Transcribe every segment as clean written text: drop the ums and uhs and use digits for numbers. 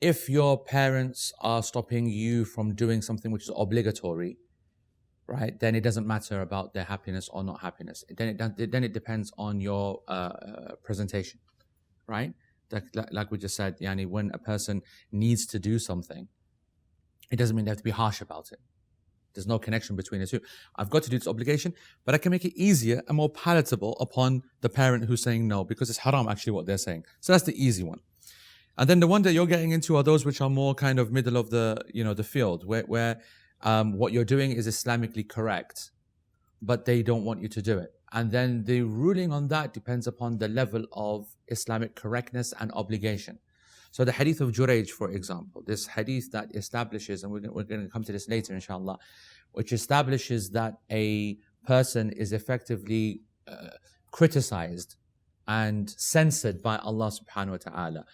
if your parents are stopping you from doing something which is obligatory, right, then it doesn't matter about their happiness or not happiness. Then it depends on your presentation, right? Like we just said, yani, when a person needs to do something, it doesn't mean they have to be harsh about it. There's no connection between the two. I've got to do this obligation, but I can make it easier and more palatable upon the parent who's saying no, because it's haram actually what they're saying. So that's the easy one. And then the one that you're getting into are those which are more kind of middle of the, the field, where what you're doing is Islamically correct, but they don't want you to do it. And then the ruling on that depends upon the level of Islamic correctness and obligation. So the hadith of Jurayj, for example, this hadith that establishes, and we're going to come to this later, inshallah, which establishes that a person is effectively criticized and censored by Allah subhanahu wa ta'ala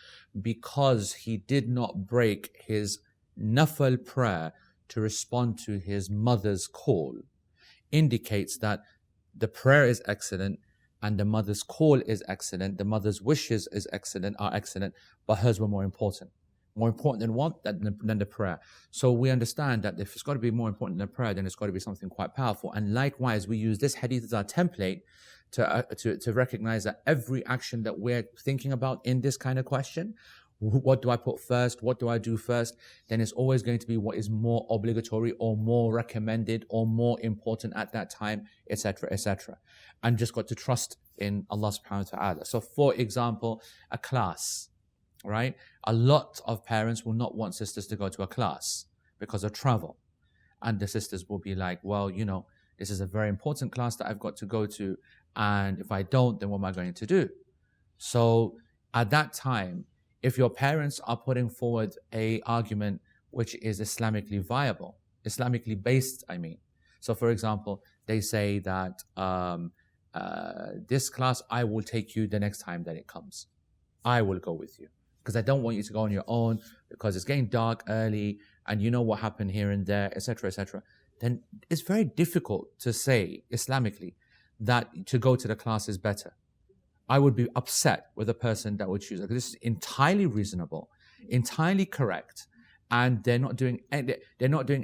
because he did not break his nafal prayer to respond to his mother's call, indicates that the prayer is excellent and the mother's call is excellent, the mother's wishes are excellent, but hers were more important. More important than what? Than the prayer. So we understand that if it's got to be more important than the prayer, then it's got to be something quite powerful. And likewise, we use this hadith as our template to recognize that every action that we're thinking about in this kind of question, what do I put first? What do I do first? Then it's always going to be what is more obligatory or more recommended or more important at that time, etc., etc. And just got to trust in Allah subhanahu wa ta'ala. So for example, a class, right? A lot of parents will not want sisters to go to a class because of travel. And the sisters will be like, well, this is a very important class that I've got to go to. And if I don't, then what am I going to do? So at that time, if your parents are putting forward a argument which is Islamically viable, Islamically based, I mean. So for example, they say that this class, I will take you the next time that it comes. I will go with you because I don't want you to go on your own because it's getting dark early and you know what happened here and there, etc., etc. Then it's very difficult to say Islamically that to go to the class is better. I would be upset with a person that would choose. Like, this is entirely reasonable, entirely correct, and they're not doing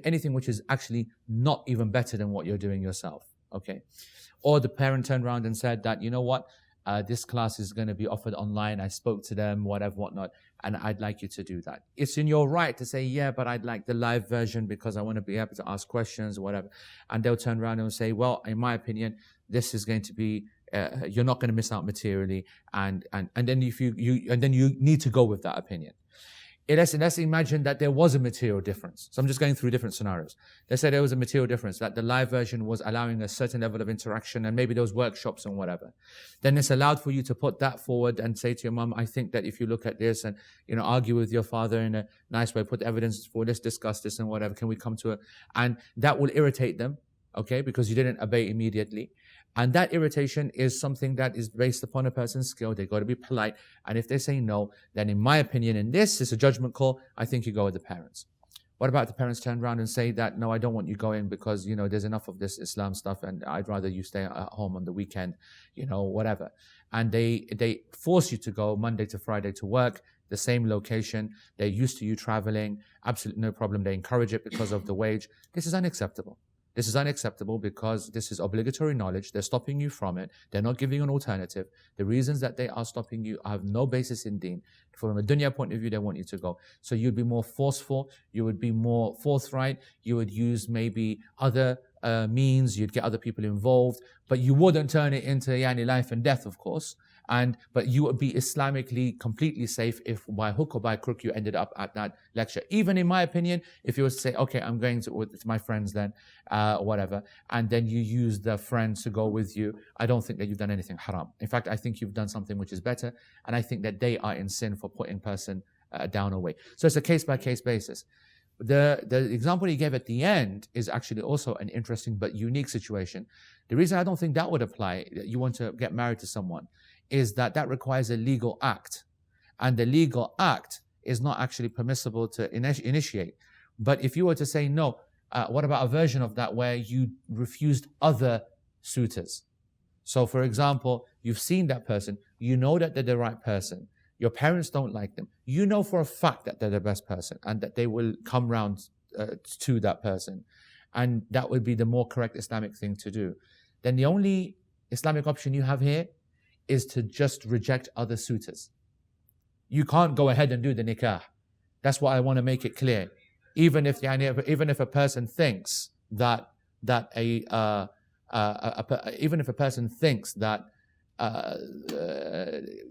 anything which is actually not even better than what you're doing yourself. Okay, or the parent turned around and said that, you know what, this class is going to be offered online. I spoke to them, whatever, whatnot, and I'd like you to do that. It's in your right to say, yeah, but I'd like the live version because I want to be able to ask questions or whatever. And they'll turn around and say, well, in my opinion, this is going to be. You're not going to miss out materially, and then if you need to go with that opinion. Let's imagine that there was a material difference. So I'm just going through different scenarios. Let's say there was a material difference, that the live version was allowing a certain level of interaction, and maybe there was workshops and whatever. Then it's allowed for you to put that forward and say to your mum, I think that if you look at this and argue with your father in a nice way, put evidence for this, discuss this and whatever, can we come to and that will irritate them, okay, because you didn't obey immediately. And that irritation is something that is based upon a person's skill. They've got to be polite. And if they say no, then in my opinion, in this is a judgment call, I think you go with the parents. What about the parents turn around and say that, no, I don't want you going because, there's enough of this Islam stuff and I'd rather you stay at home on the weekend, whatever. And they force you to go Monday to Friday to work, the same location. They're used to you traveling. Absolutely no problem. They encourage it because of the wage. This is unacceptable. This is unacceptable because this is obligatory knowledge. They're stopping you from it. They're not giving you an alternative. The reasons that they are stopping you have no basis in deen. From a dunya point of view, they want you to go. So you'd be more forceful. You would be more forthright. You would use maybe other means. You'd get other people involved. But you wouldn't turn it into life and death, of course. But you would be Islamically completely safe if by hook or by crook you ended up at that lecture. Even in my opinion, if you were to say, okay, I'm going with my friends then, whatever, and then you use the friends to go with you, I don't think that you've done anything haram. In fact, I think you've done something which is better, and I think that they are in sin for putting person down or away. So it's a case-by-case basis. The example he gave at the end is actually also an interesting but unique situation. The reason I don't think that would apply, that you want to get married to someone, is that requires a legal act. And the legal act is not actually permissible to initiate. But if you were to say, no, what about a version of that where you refused other suitors? So for example, you've seen that person, you know that they're the right person, Your parents don't like them. You know for a fact that they're the best person and that they will come round to that person. And that would be the more correct Islamic thing to do. Then the only Islamic option you have here is to just reject other suitors. You can't go ahead and do the nikah. That's why I want to make it clear. Even if a person thinks that even if a person thinks that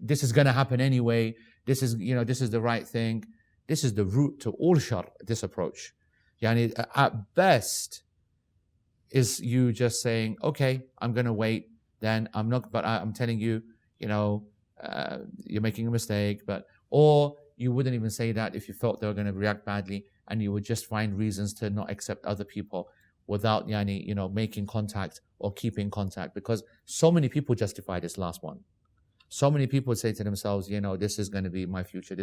this is going to happen anyway, this is the right thing. This is the root to all shar, this approach. At best is you just saying, okay, I'm going to wait, then I'm not, but I'm telling you, you're making a mistake, or you wouldn't even say that if you felt they were going to react badly, and you would just find reasons to not accept other people without making contact or keeping contact, because so many people justify this last one. So many people say to themselves, this is going to be my future.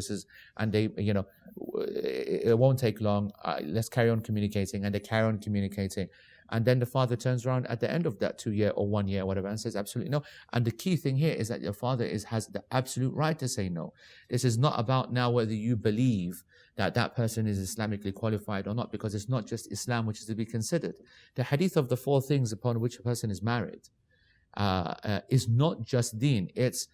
And they, it won't take long. Let's carry on communicating. And they carry on communicating. And then the father turns around at the end of that 2 year or 1 year, or whatever, and says absolutely no. And the key thing here is that your father has the absolute right to say no. This is not about now whether you believe that person is Islamically qualified or not, because it's not just Islam which is to be considered. The hadith of the 4 things upon which a person is married is not just deen. It's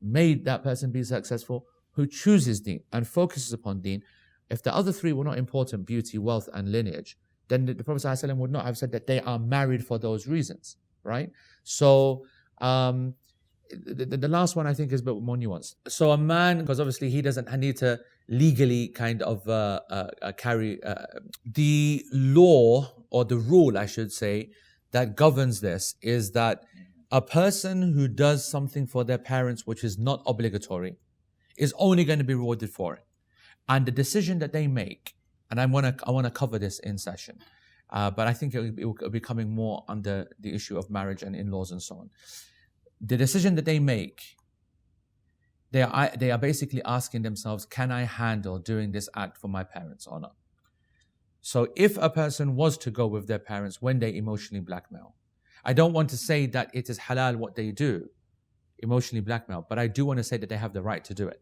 made that person be successful who chooses deen and focuses upon deen. If the other 3 were not important, beauty, wealth, and lineage, then the Prophet ﷺ would not have said that they are married for those reasons, right? So the last one I think is a bit more nuanced. So a man, because obviously he doesn't need to legally kind of carry the law, or the rule I should say, that governs this is that a person who does something for their parents which is not obligatory is only going to be rewarded for it. And the decision that they make, and I want to cover this in session, but I think it will be coming more under the issue of marriage and in-laws and so on. The decision that they make, they are basically asking themselves, can I handle doing this act for my parents or not? So if a person was to go with their parents when they emotionally blackmail, I don't want to say that it is halal what they do, emotionally blackmail, but I do want to say that they have the right to do it.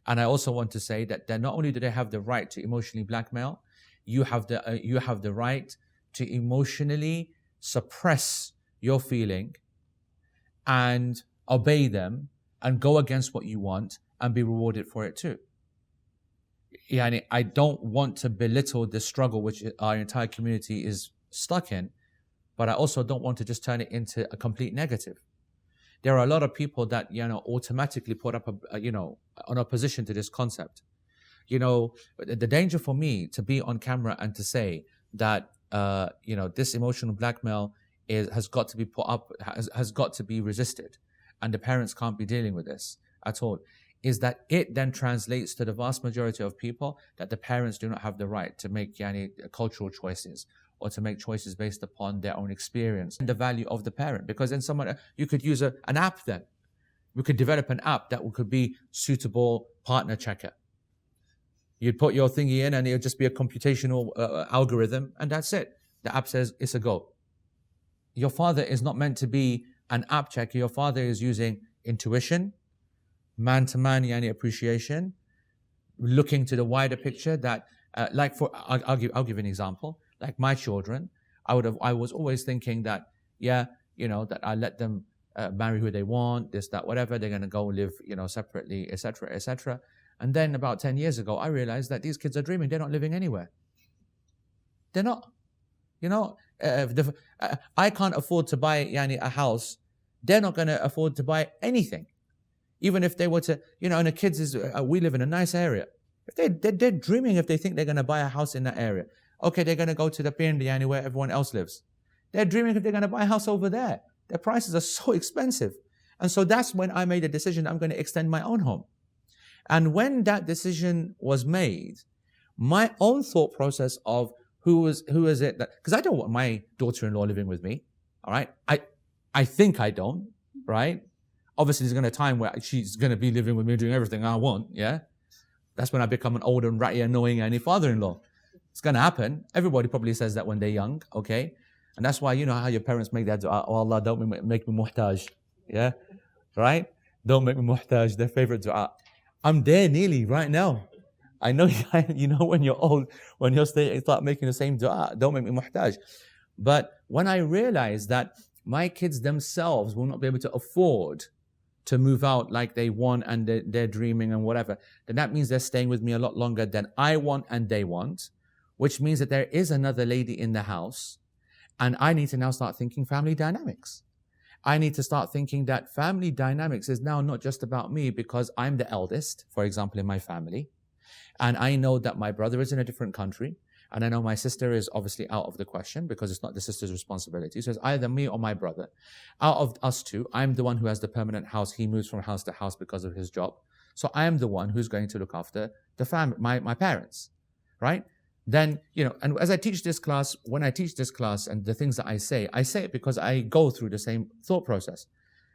And I also want to say that not only do they have the right to emotionally blackmail, you have the right to emotionally suppress your feeling and obey them and go against what you want and be rewarded for it too. I don't want to belittle the struggle which our entire community is stuck in, but I also don't want to just turn it into a complete negative. There are a lot of people that automatically put up an opposition to this concept. The danger for me to be on camera and to say that this emotional blackmail has got to be put up, has got to be resisted, and the parents can't be dealing with this at all, is that it then translates to the vast majority of people that the parents do not have the right to make cultural choices, or to make choices based upon their own experience and the value of the parent. Because then you could use an app then. We could develop an app that could be suitable partner checker. You'd put your thingy in and it'll just be a computational algorithm, and that's it. The app says it's a go. Your father is not meant to be an app checker. Your father is using intuition, man-to-man appreciation, looking to the wider picture that, I'll give an example. Like my children, I was always thinking that, that I let them marry who they want, this, that, whatever. They're going to go live, separately, etc., etc. And then about 10 years ago, I realized that these kids are dreaming. They're not living anywhere. They're not. I can't afford to buy a house. They're not going to afford to buy anything. Even if they were to, and the kids we live in a nice area. If they're dreaming if they think they're going to buy a house in that area. Okay, they're going to go to the Parental where everyone else lives. They're dreaming if they're going to buy a house over there. Their prices are so expensive. And so that's when I made a decision, I'm going to extend my own home. And when that decision was made, my own thought process of who is it that, because I don't want my daughter-in-law living with me, all right? I think I don't, right? Obviously, there's going to be a time where she's going to be living with me doing everything I want, yeah? That's when I become an old and ratty, annoying father-in-law. It's going to happen. Everybody probably says that when they're young, okay? And that's why, how your parents make that dua, oh Allah, don't make me muhtaj. Yeah? Right? Don't make me muhtaj, their favorite dua. I'm there nearly right now. I know, you know, when you're old, when you're start making the same dua, don't make me muhtaj. But when I realize that my kids themselves will not be able to afford to move out like they want and they're dreaming and whatever, then that means they're staying with me a lot longer than I want and they want, which means that there is another lady in the house. And I need to now start thinking family dynamics. I need to start thinking that family dynamics is now not just about me because I'm the eldest, for example, in my family. And I know that my brother is in a different country. And I know my sister is obviously out of the question because it's not the sister's responsibility. So it's either me or my brother. Out of us two, I'm the one who has the permanent house. He moves from house to house because of his job. So I am the one who's going to look after the family, my parents, right? Then, you know, and as I teach this class, when I teach this class and the things that I say it because I go through the same thought process.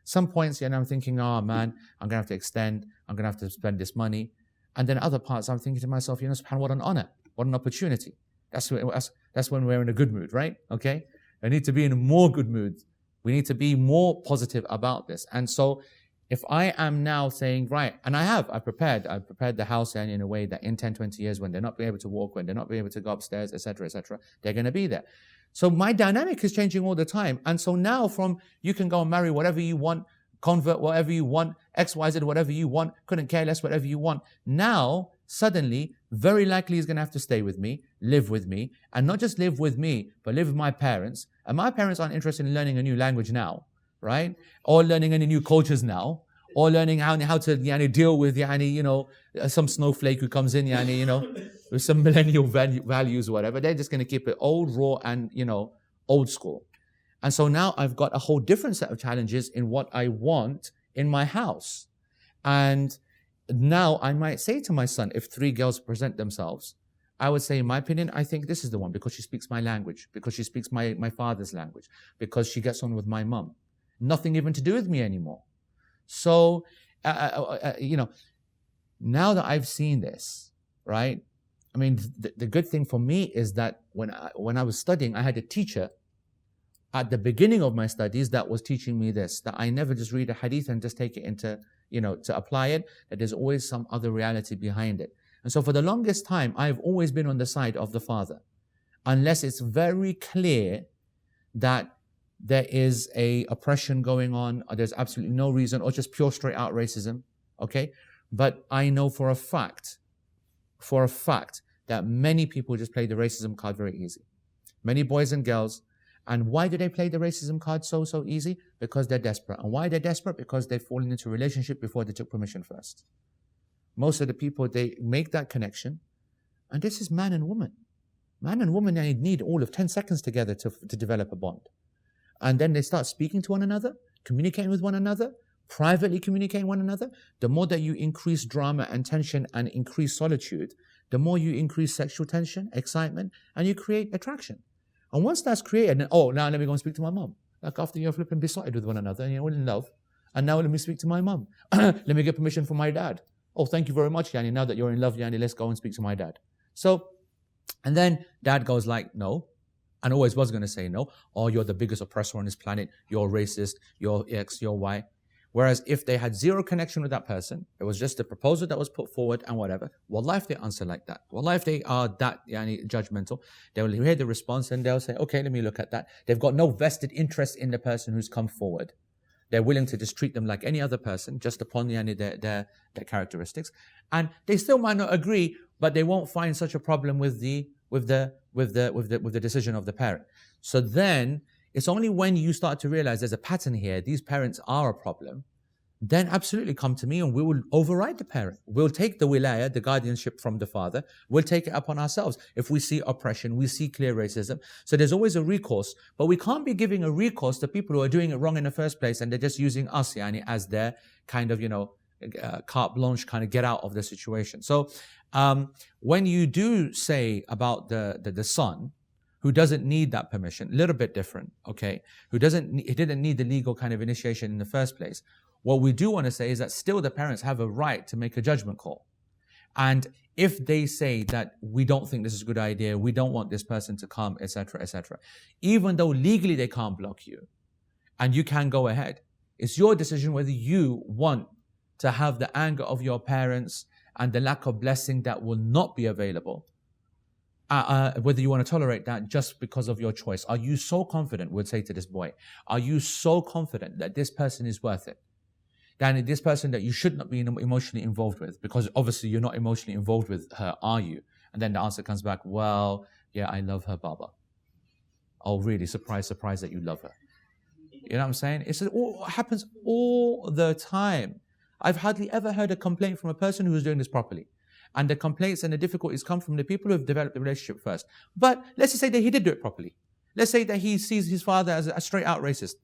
Some points, you know, I'm thinking, oh man, I'm going to have to extend. I'm going to have to spend this money. And then other parts, I'm thinking to myself, you know, subhanAllah, what an honor, what an opportunity. That's when we're in a good mood, right? Okay? I need to be in a more good mood. We need to be more positive about this. And so if I am now saying, right, and I prepared the house in a way that in 10, 20 years, when they're not being able to walk, when they're not being able to go upstairs, etc., they're going to be there. So my dynamic is changing all the time. And so now from you can go and marry whatever you want, convert whatever you want, X, Y, Z, whatever you want, couldn't care less, whatever you want. Now, suddenly, very likely he's going to have to stay with me, live with me, and not just live with me, but live with my parents. And my parents aren't interested in learning a new language now, right? Or learning any new cultures now, or learning how to deal with some snowflake who comes in, with some millennial values or whatever. They're just going to keep it old, raw, and old school. And so now I've got a whole different set of challenges in what I want in my house. And now I might say to my son, if 3 girls present themselves, I would say, in my opinion, I think this is the one because she speaks my language, because she speaks my father's language, because she gets on with my mum. Nothing even to do with me anymore. So, now that I've seen this, right? I mean, the good thing for me is that when I was studying, I had a teacher at the beginning of my studies that was teaching me this, that I never just read a hadith and just take it into, to apply it, that there's always some other reality behind it. And so for the longest time, I've always been on the side of the father, unless it's very clear that there is a oppression going on, or there's absolutely no reason, or just pure straight out racism, okay? But I know for a fact that many people just play the racism card very easy. Many boys and girls. And why do they play the racism card so easy? Because they're desperate. And why they're desperate? Because they've fallen into a relationship before they took permission first. Most of the people, they make that connection. And this is man and woman. Man and woman, they need all of 10 seconds together to develop a bond. And then they start speaking to one another, communicating with one another, privately communicating with one another. The more that you increase drama and tension and increase solitude, the more you increase sexual tension, excitement, and you create attraction. And once that's created, then, now let me go and speak to my mum. Like after you're flipping besotted with one another and you're in love, and now let me speak to my mum. Let me get permission from my dad. Oh, thank you very much, Yani. Now that you're in love, Yani, let's go and speak to my dad. So, and then dad goes like, no, and always was going to say no. Oh, you're the biggest oppressor on this planet. You're racist. You're X, you're Y. Whereas if they had zero connection with that person, it was just a proposal that was put forward and whatever. Wallah, if they answer like that, wallah, if they are that judgmental, they will hear the response and they'll say, okay, let me look at that. They've got no vested interest in the person who's come forward. They're willing to just treat them like any other person, just upon their characteristics. And they still might not agree, but they won't find such a problem with the decision of the parent. So then, it's only when you start to realize there's a pattern here, these parents are a problem, then absolutely come to me and we will override the parent. We'll take the wilayah, the guardianship from the father, we'll take it upon ourselves. If we see oppression, we see clear racism. So there's always a recourse, but we can't be giving a recourse to people who are doing it wrong in the first place and they're just using us as their kind of, carte blanche, kind of get out of the situation. So when you do say about the son, who doesn't need that permission, a little bit different, okay? He didn't need the legal kind of initiation in the first place. What we do want to say is that still the parents have a right to make a judgment call. And if they say that we don't think this is a good idea, we don't want this person to come, etc., even though legally they can't block you, and you can go ahead, it's your decision whether you want to have the anger of your parents and the lack of blessing that will not be available, whether you want to tolerate that just because of your choice. Are you so confident, would say to this boy, are you so confident that this person is worth it? That this person that you should not be emotionally involved with, because obviously you're not emotionally involved with her, are you? And then the answer comes back, well, yeah, I love her, Baba. Oh, really? Surprise, surprise that you love her. You know what I'm saying? It happens all the time. I've hardly ever heard a complaint from a person who is doing this properly. And the complaints and the difficulties come from the people who have developed the relationship first. But let's just say that he did do it properly. Let's say that he sees his father as a straight out racist.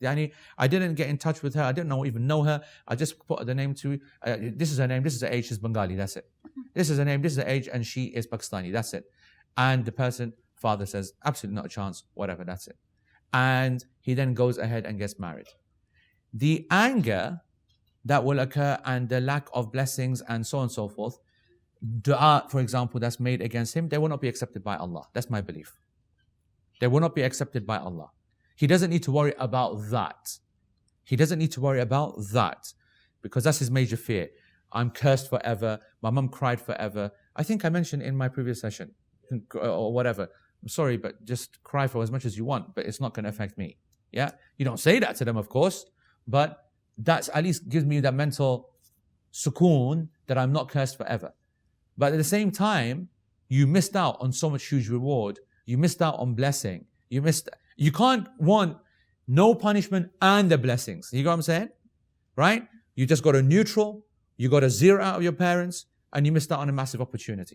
I didn't get in touch with her. I didn't even know her. I just put the name to, this is her name, this is her age, she's Bengali, that's it. This is her name, this is her age, and she is Pakistani, that's it. And the father says, absolutely not a chance, whatever, that's it. And he then goes ahead and gets married. The anger that will occur and the lack of blessings and so on and so forth, dua, for example, that's made against him, they will not be accepted by Allah. That's my belief. They will not be accepted by Allah. He doesn't need to worry about that. He doesn't need to worry about that because that's his major fear. I'm cursed forever. My mum cried forever. I think I mentioned in my previous session or whatever. I'm sorry, but just cry for as much as you want, but it's not going to affect me. Yeah? You don't say that to them, of course, but that's at least gives me that mental sukoon that I'm not cursed forever. But at the same time, you missed out on so much huge reward. You missed out on blessing. You can't want no punishment and the blessings. You know what I'm saying? Right? You just got a neutral, you got a zero out of your parents, and you missed out on a massive opportunity.